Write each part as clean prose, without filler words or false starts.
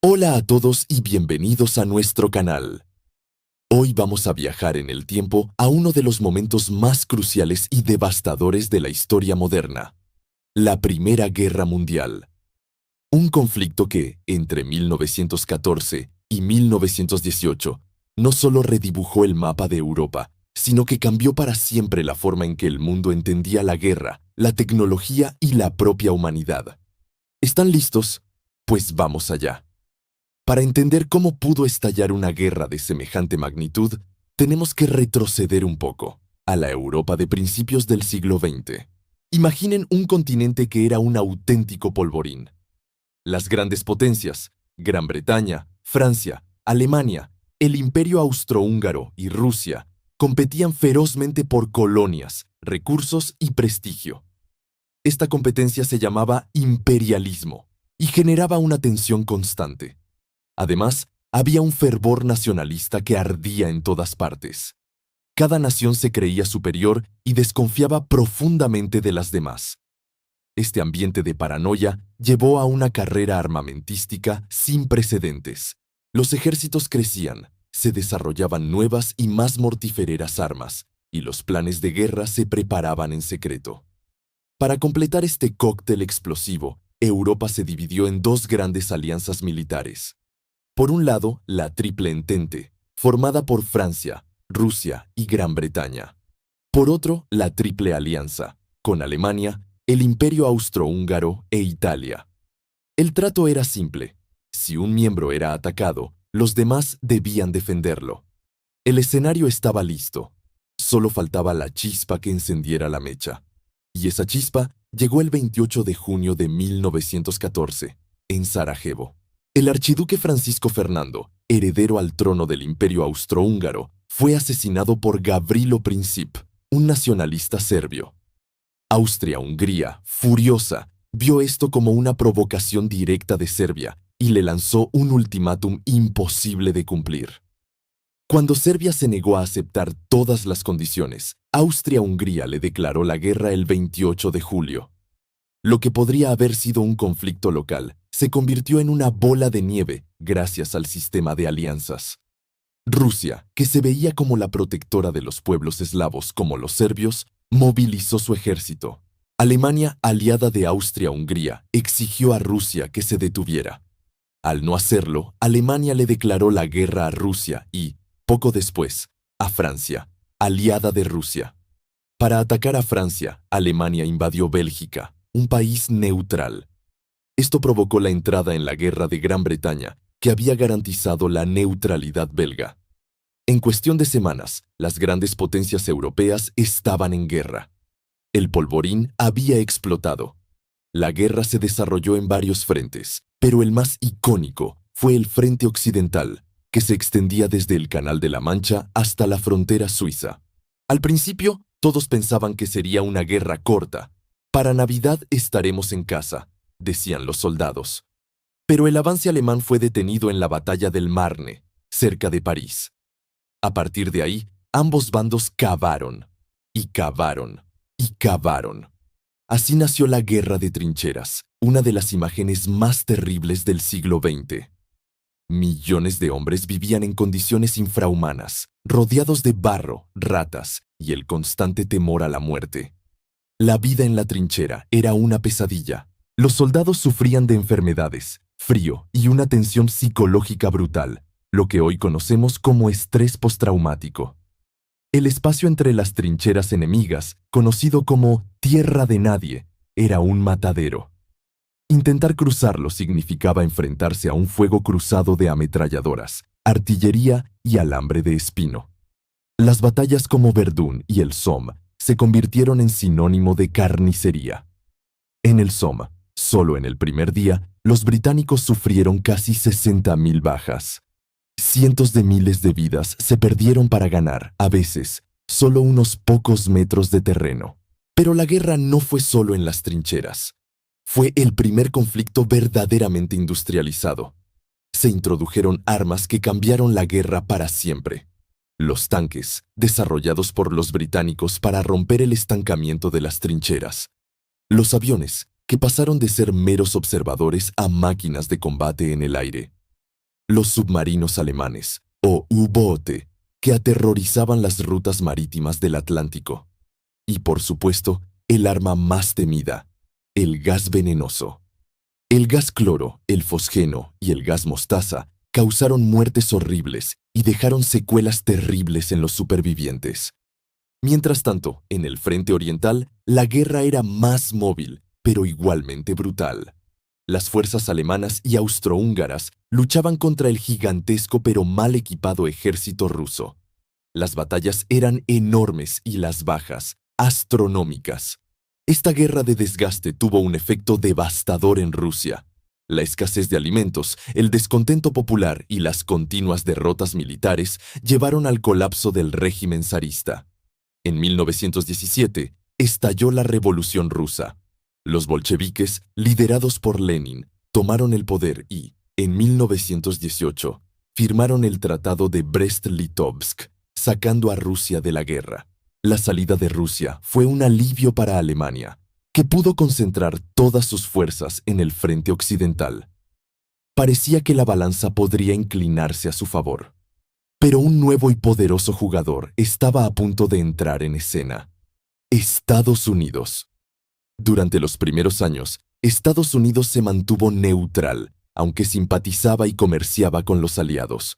Hola a todos y bienvenidos a nuestro canal. Hoy vamos a viajar en el tiempo a uno de los momentos más cruciales y devastadores de la historia moderna, la Primera Guerra Mundial. Un conflicto que, entre 1914 y 1918, no solo redibujó el mapa de Europa, sino que cambió para siempre la forma en que el mundo entendía la guerra, la tecnología y la propia humanidad. ¿Están listos? Pues vamos allá. Para entender cómo pudo estallar una guerra de semejante magnitud, tenemos que retroceder un poco, a la Europa de principios del siglo XX. Imaginen un continente que era un auténtico polvorín. Las grandes potencias, Gran Bretaña, Francia, Alemania, el Imperio Austrohúngaro y Rusia, competían ferozmente por colonias, recursos y prestigio. Esta competencia se llamaba imperialismo y generaba una tensión constante. Además, había un fervor nacionalista que ardía en todas partes. Cada nación se creía superior y desconfiaba profundamente de las demás. Este ambiente de paranoia llevó a una carrera armamentística sin precedentes. Los ejércitos crecían, se desarrollaban nuevas y más mortíferas armas, y los planes de guerra se preparaban en secreto. Para completar este cóctel explosivo, Europa se dividió en dos grandes alianzas militares. Por un lado, la Triple Entente, formada por Francia, Rusia y Gran Bretaña. Por otro, la Triple Alianza, con Alemania, el Imperio Austrohúngaro e Italia. El trato era simple. Si un miembro era atacado, los demás debían defenderlo. El escenario estaba listo. Solo faltaba la chispa que encendiera la mecha. Y esa chispa llegó el 28 de junio de 1914, en Sarajevo. El archiduque Francisco Fernando, heredero al trono del Imperio Austrohúngaro, fue asesinado por Gavrilo Princip, un nacionalista serbio. Austria-Hungría, furiosa, vio esto como una provocación directa de Serbia y le lanzó un ultimátum imposible de cumplir. Cuando Serbia se negó a aceptar todas las condiciones, Austria-Hungría le declaró la guerra el 28 de julio. Lo que podría haber sido un conflicto local se convirtió en una bola de nieve gracias al sistema de alianzas. Rusia, que se veía como la protectora de los pueblos eslavos como los serbios, movilizó su ejército. Alemania, aliada de Austria-Hungría, exigió a Rusia que se detuviera. Al no hacerlo, Alemania le declaró la guerra a Rusia y, poco después, a Francia, aliada de Rusia. Para atacar a Francia, Alemania invadió Bélgica, un país neutral. Esto provocó la entrada en la guerra de Gran Bretaña, que había garantizado la neutralidad belga. En cuestión de semanas, las grandes potencias europeas estaban en guerra. El polvorín había explotado. La guerra se desarrolló en varios frentes, pero el más icónico fue el Frente Occidental, que se extendía desde el Canal de la Mancha hasta la frontera suiza. Al principio, todos pensaban que sería una guerra corta. Para Navidad estaremos en casa, decían los soldados. Pero el avance alemán fue detenido en la batalla del Marne, cerca de París. A partir de ahí, ambos bandos cavaron, y cavaron, y cavaron. Así nació la Guerra de Trincheras, una de las imágenes más terribles del siglo XX. Millones de hombres vivían en condiciones infrahumanas, rodeados de barro, ratas y el constante temor a la muerte. La vida en la trinchera era una pesadilla. Los soldados sufrían de enfermedades, frío y una tensión psicológica brutal, lo que hoy conocemos como estrés postraumático. El espacio entre las trincheras enemigas, conocido como Tierra de Nadie, era un matadero. Intentar cruzarlo significaba enfrentarse a un fuego cruzado de ametralladoras, artillería y alambre de espino. Las batallas como Verdún y el Somme se convirtieron en sinónimo de carnicería. En el Somme, solo en el primer día, los británicos sufrieron casi 60.000 bajas. Cientos de miles de vidas se perdieron para ganar, a veces, solo unos pocos metros de terreno. Pero la guerra no fue solo en las trincheras. Fue el primer conflicto verdaderamente industrializado. Se introdujeron armas que cambiaron la guerra para siempre. Los tanques, desarrollados por los británicos para romper el estancamiento de las trincheras. Los aviones, que pasaron de ser meros observadores a máquinas de combate en el aire. los submarinos alemanes, o U-Boote, que aterrorizaban las rutas marítimas del Atlántico. Y por supuesto, el arma más temida, el gas venenoso. El gas cloro, el fosgeno y el gas mostaza causaron muertes horribles y dejaron secuelas terribles en los supervivientes. Mientras tanto, en el frente oriental, la guerra era más móvil, pero igualmente brutal. Las fuerzas alemanas y austrohúngaras luchaban contra el gigantesco pero mal equipado ejército ruso. Las batallas eran enormes y las bajas, astronómicas. Esta guerra de desgaste tuvo un efecto devastador en Rusia. La escasez de alimentos, el descontento popular y las continuas derrotas militares llevaron al colapso del régimen zarista. En 1917, estalló la Revolución Rusa. Los bolcheviques, liderados por Lenin, tomaron el poder y, en 1918, firmaron el Tratado de Brest-Litovsk, sacando a Rusia de la guerra. La salida de Rusia fue un alivio para Alemania, que pudo concentrar todas sus fuerzas en el frente occidental. Parecía que la balanza podría inclinarse a su favor. Pero un nuevo y poderoso jugador estaba a punto de entrar en escena: Estados Unidos. Durante los primeros años, Estados Unidos se mantuvo neutral, aunque simpatizaba y comerciaba con los aliados.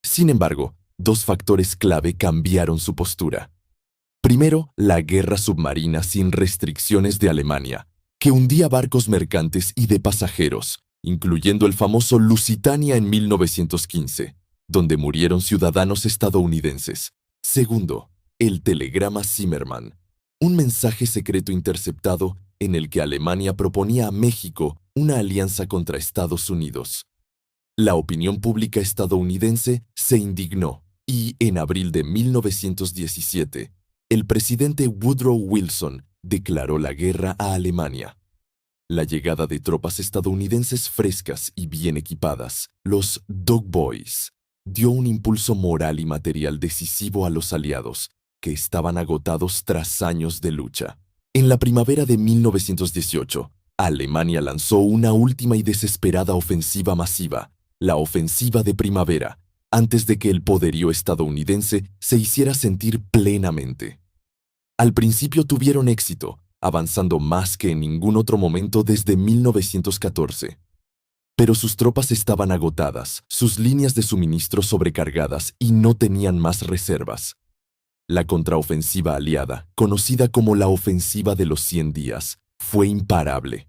Sin embargo, dos factores clave cambiaron su postura. Primero, la guerra submarina sin restricciones de Alemania, que hundía barcos mercantes y de pasajeros, incluyendo el famoso Lusitania en 1915, donde murieron ciudadanos estadounidenses. Segundo, el telegrama Zimmermann, un mensaje secreto interceptado en el que Alemania proponía a México una alianza contra Estados Unidos. La opinión pública estadounidense se indignó y, en abril de 1917, el presidente Woodrow Wilson declaró la guerra a Alemania. La llegada de tropas estadounidenses frescas y bien equipadas, los Dog Boys, dio un impulso moral y material decisivo a los aliados, que estaban agotados tras años de lucha. En la primavera de 1918, Alemania lanzó una última y desesperada ofensiva masiva, la Ofensiva de Primavera, antes de que el poderío estadounidense se hiciera sentir plenamente. Al principio tuvieron éxito, avanzando más que en ningún otro momento desde 1914. Pero sus tropas estaban agotadas, sus líneas de suministro sobrecargadas y no tenían más reservas. La contraofensiva aliada, conocida como la Ofensiva de los 100 días, fue imparable.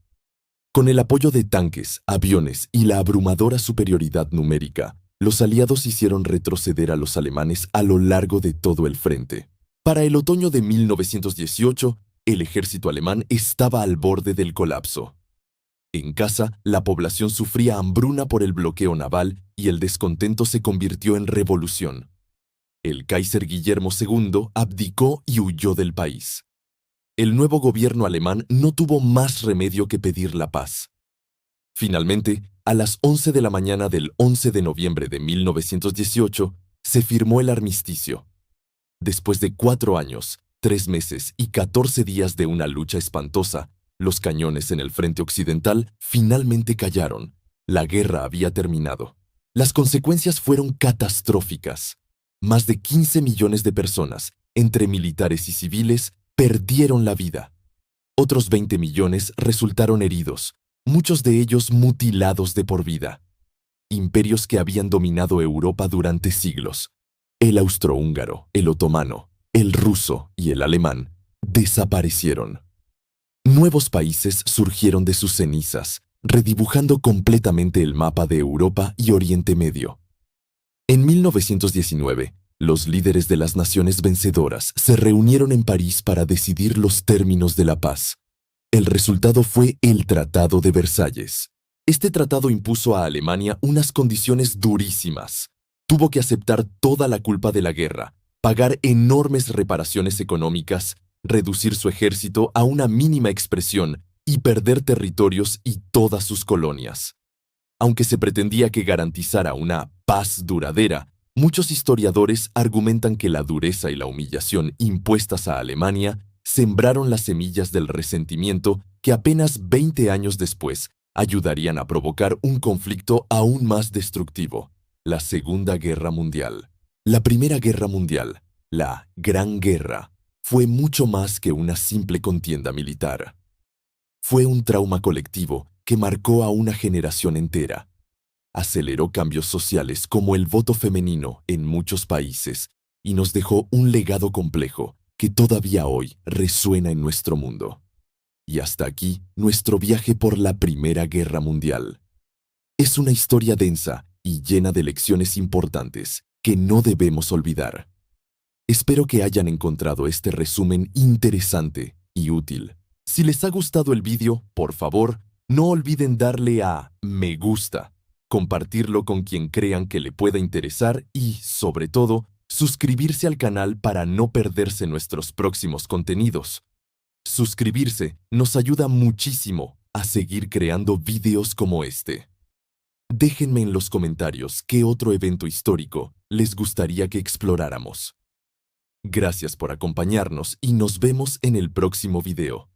Con el apoyo de tanques, aviones y la abrumadora superioridad numérica, los aliados hicieron retroceder a los alemanes a lo largo de todo el frente. Para el otoño de 1918, el ejército alemán estaba al borde del colapso. En casa, la población sufría hambruna por el bloqueo naval y el descontento se convirtió en revolución. El Kaiser Guillermo II abdicó y huyó del país. El nuevo gobierno alemán no tuvo más remedio que pedir la paz. Finalmente, a las 11 de la mañana del 11 de noviembre de 1918, se firmó el armisticio. Después de 4 años, 3 meses y 14 días de una lucha espantosa, los cañones en el frente occidental finalmente callaron. La guerra había terminado. Las consecuencias fueron catastróficas. Más de 15 millones de personas, entre militares y civiles, perdieron la vida. Otros 20 millones resultaron heridos, muchos de ellos mutilados de por vida. Imperios que habían dominado Europa durante siglos, el austrohúngaro, el otomano, el ruso y el alemán, desaparecieron. Nuevos países surgieron de sus cenizas, redibujando completamente el mapa de Europa y Oriente Medio. En 1919, los líderes de las naciones vencedoras se reunieron en París para decidir los términos de la paz. El resultado fue el Tratado de Versalles. Este tratado impuso a Alemania unas condiciones durísimas. Tuvo que aceptar toda la culpa de la guerra, pagar enormes reparaciones económicas, reducir su ejército a una mínima expresión y perder territorios y todas sus colonias. Aunque se pretendía que garantizara una paz duradera, muchos historiadores argumentan que la dureza y la humillación impuestas a Alemania sembraron las semillas del resentimiento que apenas 20 años después ayudarían a provocar un conflicto aún más destructivo, la Segunda Guerra Mundial. La Primera Guerra Mundial, la Gran Guerra, fue mucho más que una simple contienda militar. Fue un trauma colectivo que marcó a una generación entera. Aceleró cambios sociales como el voto femenino en muchos países y nos dejó un legado complejo que todavía hoy resuena en nuestro mundo. Y hasta aquí nuestro viaje por la Primera Guerra Mundial. Es una historia densa y llena de lecciones importantes que no debemos olvidar. Espero que hayan encontrado este resumen interesante y útil. Si les ha gustado el vídeo, por favor, no olviden darle a me gusta, compartirlo con quien crean que le pueda interesar y, sobre todo, suscribirse al canal para no perderse nuestros próximos contenidos. Suscribirse nos ayuda muchísimo a seguir creando vídeos como este. Déjenme en los comentarios qué otro evento histórico les gustaría que exploráramos. Gracias por acompañarnos y nos vemos en el próximo video.